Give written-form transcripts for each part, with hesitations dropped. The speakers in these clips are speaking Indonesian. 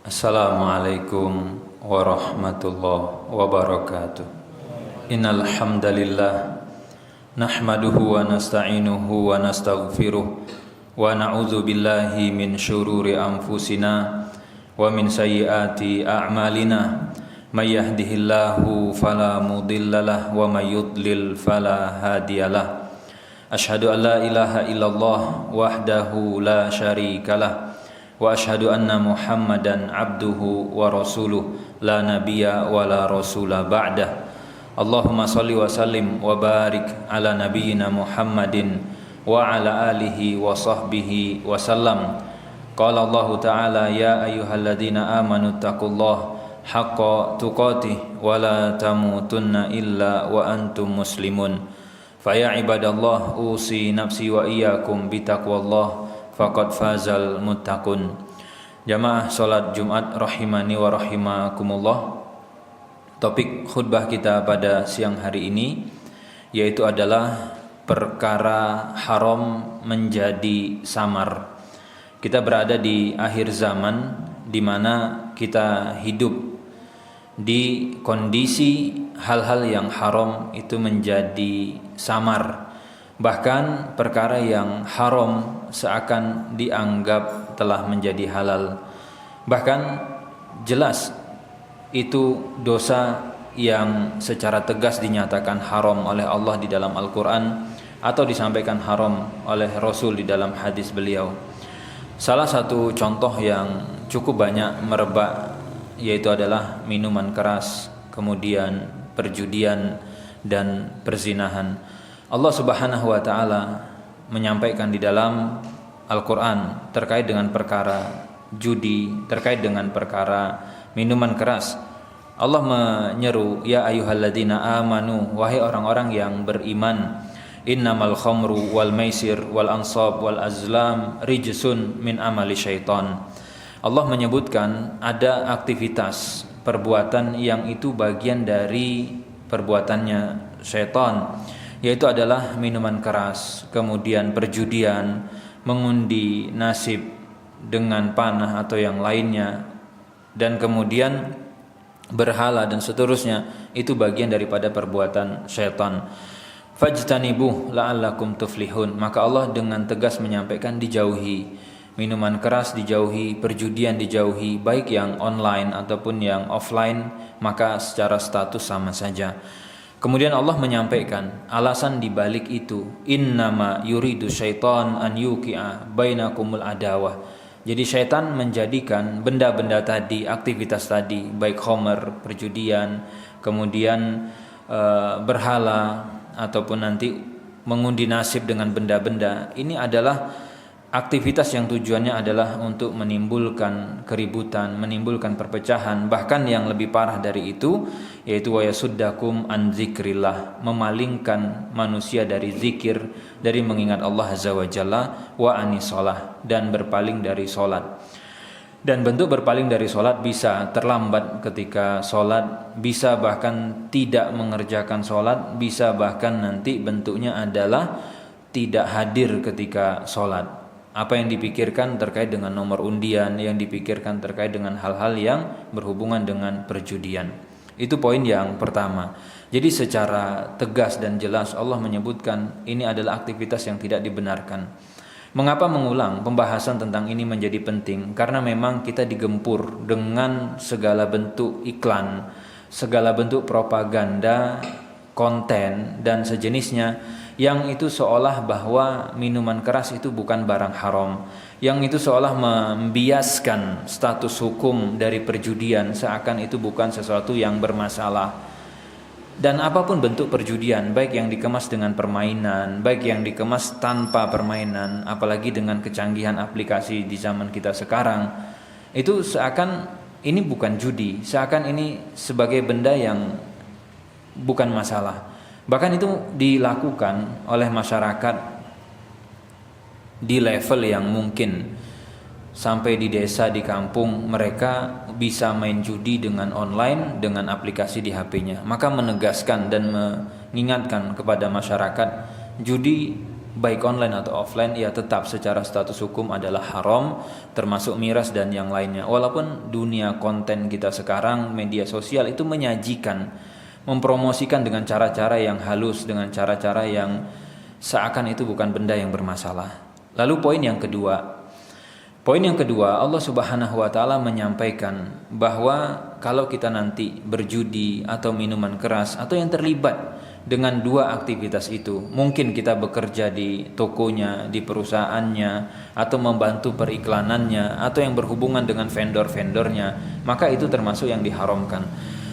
Assalamualaikum warahmatullahi wabarakatuh. Innal hamdalillah nahmaduhu wa nasta'inuhu wa nastaghfiruh wa na'udzu billahi min syururi anfusina wa min sayyiati a'malina. May yahdihillahu fala mudhillalah wa may yudlil fala hadiyalah. Asyhadu an la ilaha illallah wahdahu la syarikalah wa asyhadu anna Muhammadan abduhu wa rasuluh la nabiyya wa la rasula ba'dah. Allahumma salli wa sallim wa barik ala nabiyyina Muhammadin wa ala alihi wa sahbihi wa sallam. Qala Allah ta'ala ya ayyuhalladzina amanu taqullaha haqqa tuqatih wa la tamutunna illa wa antum muslimun. Fa ya ibadallah usi nafsi wa iyyakum bitaqwallah faqad fazal muttaqun. Jamaah salat Jumat rahimani wa rahimakumullah. Topik khutbah kita pada siang hari ini yaitu adalah perkara haram menjadi samar. Kita berada di akhir zaman di mana kita hidup di kondisi hal-hal yang haram itu menjadi samar. Bahkan perkara yang haram seakan dianggap telah menjadi halal. Bahkan jelas itu dosa yang secara tegas dinyatakan haram oleh Allah di dalam Al-Quran atau disampaikan haram oleh Rasul di dalam hadis beliau. Salah satu contoh yang cukup banyak merebak yaitu adalah minuman keras, kemudian perjudian dan perzinahan. Allah Subhanahu wa taala menyampaikan di dalam Al-Qur'an terkait dengan perkara judi, terkait dengan perkara minuman keras. Allah menyeru, ya ayyuhalladzina amanu, wahai orang-orang yang beriman, innamal khamru wal maisir wal ansab wal azlam rijsun min amali syaitan. Allah menyebutkan ada aktivitas perbuatan yang itu bagian dari perbuatannya syaitan, yaitu adalah minuman keras, kemudian perjudian, mengundi nasib dengan panah atau yang lainnya, dan kemudian berhala dan seterusnya. Itu bagian daripada perbuatan syaitan. Fajtanibuh la'allakum tuflihun. Maka Allah dengan tegas menyampaikan dijauhi minuman keras, dijauhi perjudian, dijauhi baik yang online ataupun yang offline, maka secara status sama saja. Kemudian Allah menyampaikan alasan dibalik itu, innama yuridu syaitan an yuqi'a bainakumul adawah. Jadi syaitan menjadikan benda-benda tadi, aktivitas tadi, baik khamr, perjudian, kemudian berhala ataupun nanti mengundi nasib dengan benda-benda, ini adalah aktivitas yang tujuannya adalah untuk menimbulkan keributan, menimbulkan perpecahan, bahkan yang lebih parah dari itu yaitu wa yasuddakum an dzikrillah, memalingkan manusia dari zikir, dari mengingat Allah Azza wa Jalla, wa anisolah, dan berpaling dari solat. Dan bentuk berpaling dari solat bisa terlambat ketika solat, bisa bahkan tidak mengerjakan solat, bisa bahkan nanti bentuknya adalah tidak hadir ketika solat. Apa yang dipikirkan terkait dengan nomor undian, yang dipikirkan terkait dengan hal-hal yang berhubungan dengan perjudian. Itu poin yang pertama. Jadi secara tegas dan jelas Allah menyebutkan ini adalah aktivitas yang tidak dibenarkan. Mengapa mengulang pembahasan tentang ini menjadi penting? Karena memang kita digempur dengan segala bentuk iklan, segala bentuk propaganda, konten dan sejenisnya, yang itu seolah bahwa minuman keras itu bukan barang haram, yang itu seolah membiaskan status hukum dari perjudian seakan itu bukan sesuatu yang bermasalah. Dan apapun bentuk perjudian, baik yang dikemas dengan permainan, baik yang dikemas tanpa permainan, apalagi dengan kecanggihan aplikasi di zaman kita sekarang, itu seakan ini bukan judi, seakan ini sebagai benda yang bukan masalah. Bahkan itu dilakukan oleh masyarakat di level yang mungkin sampai di desa, di kampung, mereka bisa main judi dengan online, dengan aplikasi di HP-nya. Maka menegaskan dan mengingatkan kepada masyarakat, judi baik online atau offline, ya tetap secara status hukum adalah haram, termasuk miras dan yang lainnya. Walaupun dunia konten kita sekarang, media sosial itu menyajikan, mempromosikan dengan cara-cara yang halus, dengan cara-cara yang seakan itu bukan benda yang bermasalah. Lalu poin yang kedua, Allah Subhanahu wa taala menyampaikan bahwa kalau kita nanti berjudi atau minuman keras atau yang terlibat dengan dua aktivitas itu, mungkin kita bekerja di tokonya, di perusahaannya, atau membantu periklanannya, atau yang berhubungan dengan vendor-vendornya, maka itu termasuk yang diharamkan.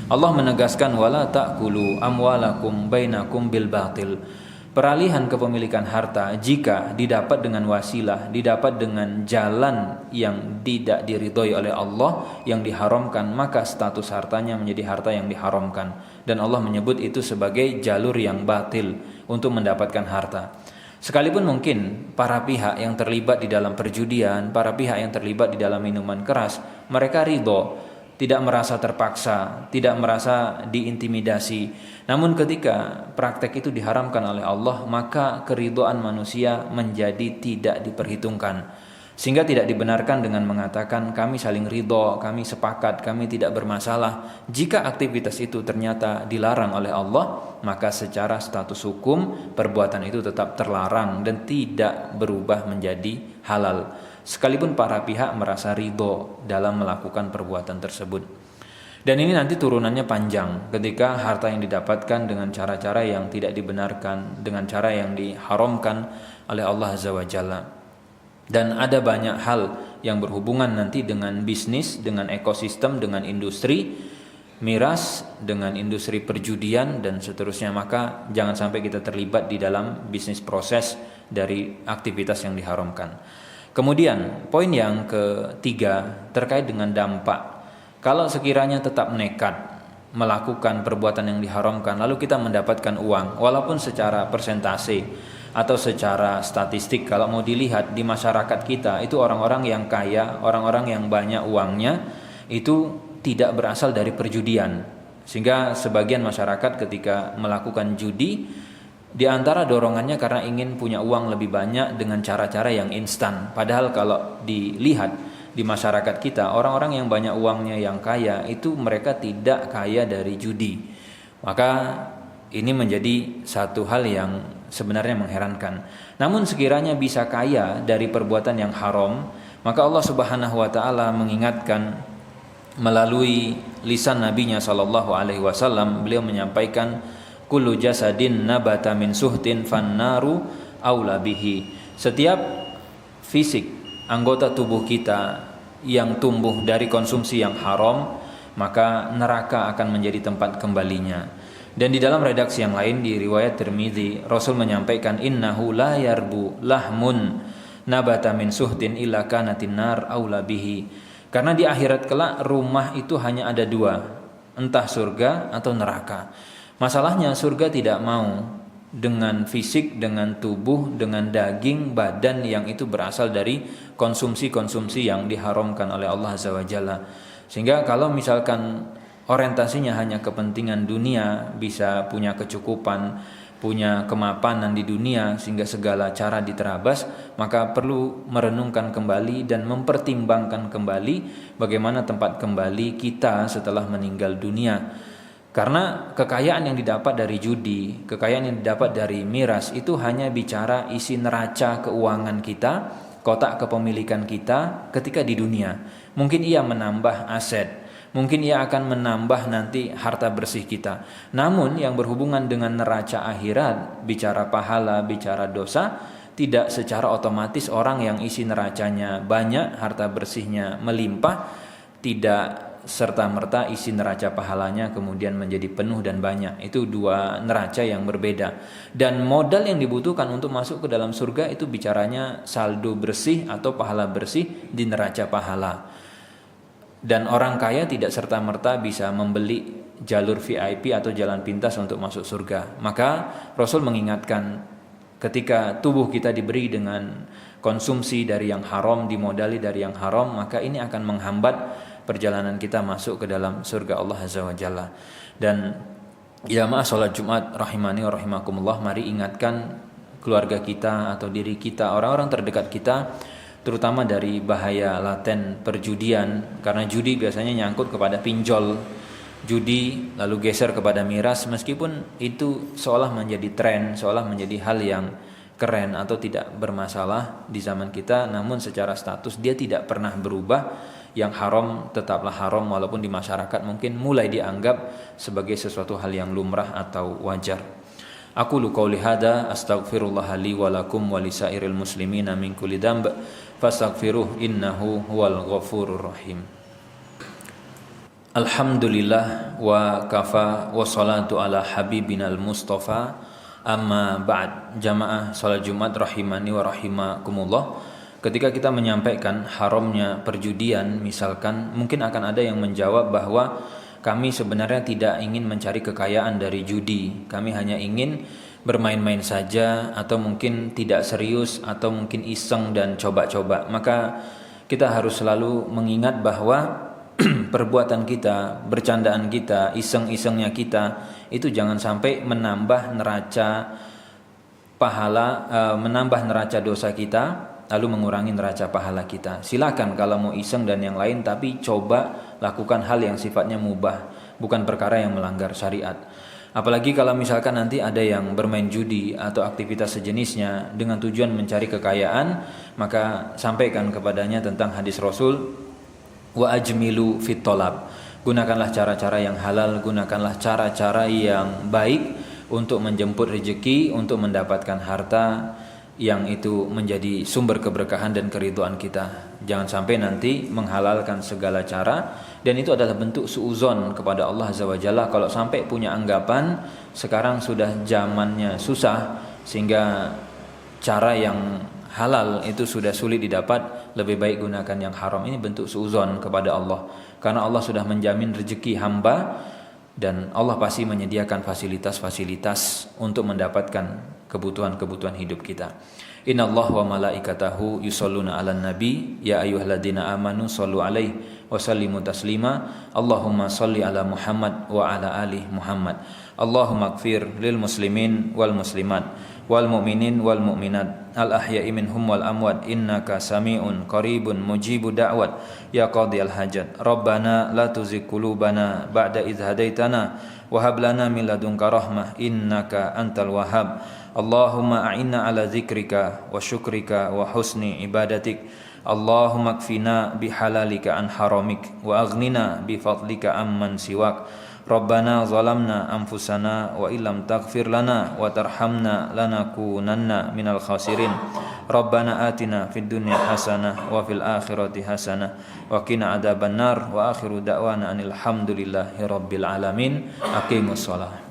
Allah menegaskan wala ta'kulu amwalakum bainakum bil batil. Peralihan kepemilikan harta jika didapat dengan wasilah, didapat dengan jalan yang tidak diridhoi oleh Allah, yang diharamkan, maka status hartanya menjadi harta yang diharamkan. Dan Allah menyebut itu sebagai jalur yang batil untuk mendapatkan harta. Sekalipun mungkin para pihak yang terlibat di dalam perjudian, para pihak yang terlibat di dalam minuman keras, mereka ridho, tidak merasa terpaksa, tidak merasa diintimidasi. Namun ketika praktek itu diharamkan oleh Allah, maka keridhaan manusia menjadi tidak diperhitungkan. Sehingga tidak dibenarkan dengan mengatakan kami saling ridho, kami sepakat, kami tidak bermasalah. Jika aktivitas itu ternyata dilarang oleh Allah, maka secara status hukum perbuatan itu tetap terlarang dan tidak berubah menjadi halal, sekalipun para pihak merasa ridho dalam melakukan perbuatan tersebut. Dan ini nanti turunannya panjang ketika harta yang didapatkan dengan cara-cara yang tidak dibenarkan, dengan cara yang diharamkan oleh Allah Azza wa Jalla. Dan ada banyak hal yang berhubungan nanti dengan bisnis, dengan ekosistem, dengan industri miras, dengan industri perjudian dan seterusnya. Maka jangan sampai kita terlibat di dalam bisnis proses dari aktivitas yang diharamkan. Kemudian poin yang ketiga terkait dengan dampak. Kalau sekiranya tetap nekat melakukan perbuatan yang diharamkan, lalu kita mendapatkan uang, walaupun secara persentase atau secara statistik, kalau mau dilihat di masyarakat kita, itu orang-orang yang kaya, orang-orang yang banyak uangnya, itu tidak berasal dari perjudian. Sehingga sebagian masyarakat ketika melakukan judi, di antara dorongannya karena ingin punya uang lebih banyak dengan cara-cara yang instan. Padahal kalau dilihat di masyarakat kita, orang-orang yang banyak uangnya, yang kaya, itu mereka tidak kaya dari judi. Maka ini menjadi satu hal yang sebenarnya mengherankan. Namun sekiranya bisa kaya dari perbuatan yang haram, maka Allah Subhanahu wa taala mengingatkan melalui lisan nabinya sallallahu alaihi wasallam. Beliau menyampaikan kullu jasadin nabata min suhtin fannaru aula bihi. Setiap fisik anggota tubuh kita yang tumbuh dari konsumsi yang haram, maka neraka akan menjadi tempat kembalinya. Dan di dalam redaksi yang lain di riwayat Tirmidzi, Rasul menyampaikan innahu la yarbu lahmun nabata min suhtin illa kanatin nar aula bihi. Karena di akhirat kelak rumah itu hanya ada dua, entah surga atau neraka. Masalahnya surga tidak mau dengan fisik, dengan tubuh, dengan daging, badan yang itu berasal dari konsumsi-konsumsi yang diharamkan oleh Allah Azza wa Jalla. Sehingga kalau misalkan orientasinya hanya kepentingan dunia, bisa punya kecukupan, punya kemapanan di dunia sehingga segala cara diterabas, maka perlu merenungkan kembali dan mempertimbangkan kembali bagaimana tempat kembali kita setelah meninggal dunia. Karena kekayaan yang didapat dari judi, kekayaan yang didapat dari miras itu hanya bicara isi neraca keuangan kita, kotak kepemilikan kita ketika di dunia. Mungkin ia menambah aset, mungkin ia akan menambah nanti harta bersih kita. Namun yang berhubungan dengan neraca akhirat, bicara pahala, bicara dosa, tidak secara otomatis orang yang isi neracanya banyak, harta bersihnya melimpah, tidak serta-merta isi neraca pahalanya kemudian menjadi penuh dan banyak. Itu dua neraca yang berbeda. Dan modal yang dibutuhkan untuk masuk ke dalam surga itu bicaranya saldo bersih atau pahala bersih di neraca pahala. Dan orang kaya tidak serta-merta bisa membeli jalur VIP atau jalan pintas untuk masuk surga. Maka Rasul mengingatkan ketika tubuh kita diberi dengan konsumsi dari yang haram, dimodali dari yang haram, maka ini akan menghambat perjalanan kita masuk ke dalam surga Allah Azza wa Jalla. Dan jamaah salat Jumat rahimani wa rahimakumullah, mari ingatkan keluarga kita atau diri kita, orang-orang terdekat kita, terutama dari bahaya laten perjudian, karena judi biasanya nyangkut kepada pinjol judi lalu geser kepada miras, meskipun itu seolah menjadi tren, seolah menjadi hal yang keren atau tidak bermasalah di zaman kita, namun secara status dia tidak pernah berubah. Yang haram tetaplah haram, walaupun di masyarakat mungkin mulai dianggap sebagai sesuatu hal yang lumrah atau wajar. Aqulu qouli hada astaghfirullah li wa lakum wa lisairil muslimina min kulli dhanb fastaghfiruh innahu huwal ghafurur rahim. Alhamdulillah wa kafa wa salatu ala habibinal mustafa amma ba'd. Jamaah salat Jumat rahimani wa rahimakumullah. Ketika kita menyampaikan haramnya perjudian, misalkan mungkin akan ada yang menjawab bahwa kami sebenarnya tidak ingin mencari kekayaan dari judi, kami hanya ingin bermain-main saja, atau mungkin tidak serius, atau mungkin iseng dan coba-coba. Maka kita harus selalu mengingat bahwa perbuatan kita, bercandaan kita, iseng-isengnya kita itu jangan sampai menambah neraca pahala, menambah neraca dosa kita, lalu mengurangi neraca pahala kita. Silakan kalau mau iseng dan yang lain, tapi coba lakukan hal yang sifatnya mubah, bukan perkara yang melanggar syariat. Apalagi kalau misalkan nanti ada yang bermain judi atau aktivitas sejenisnya dengan tujuan mencari kekayaan, maka sampaikan kepadanya tentang hadis Rasul, wa ajmilu fit thalab. Gunakanlah cara-cara yang halal, gunakanlah cara-cara yang baik untuk menjemput rezeki, untuk mendapatkan harta yang itu menjadi sumber keberkahan dan keridhaan kita. Jangan sampai nanti menghalalkan segala cara, dan itu adalah bentuk suudzon kepada Allah Azza wa Jalla. Kalau sampai punya anggapan sekarang sudah zamannya susah sehingga cara yang halal itu sudah sulit didapat, lebih baik gunakan yang haram. Ini bentuk suudzon kepada Allah, karena Allah sudah menjamin rezeki hamba dan Allah pasti menyediakan fasilitas-fasilitas untuk mendapatkan kebutuhan-kebutuhan hidup kita. Innallaha wa malaikatahu yusholluna 'alan nabi ya ayyuhalladzina amanu shollu 'alaihi wa sallimu taslima. Allahumma sholli 'ala Muhammad wa 'ala ali Muhammad. Allahumma ighfir lil muslimin wal muslimat wal mu'minin wal mu'minat al ahya'i minhum wal amwat innaka sami'un qaribun mujibud da'wat ya qadiyal hajat. Rabbana la tuzigh qulubana ba'da idh hadaitana wa hab lana min ladunka rahmah innaka antal wahhab. Allahumma a'inna ala dzikrika wa syukrika wa husni ibadatik. Allahumma kfina bihalalika an haramik wa aghnina bifadlika amman siwak. Rabbana zalamna anfusana wa illam taghfir lana wa tarhamna lanakunanna minal khasirin. Rabbana atina fid dunya hasanah wa fil akhirati hasanah wa qina adzabannar. Wa akhiru da'wana anil hamdulillahi rabbil alamin. Aqimus shalah.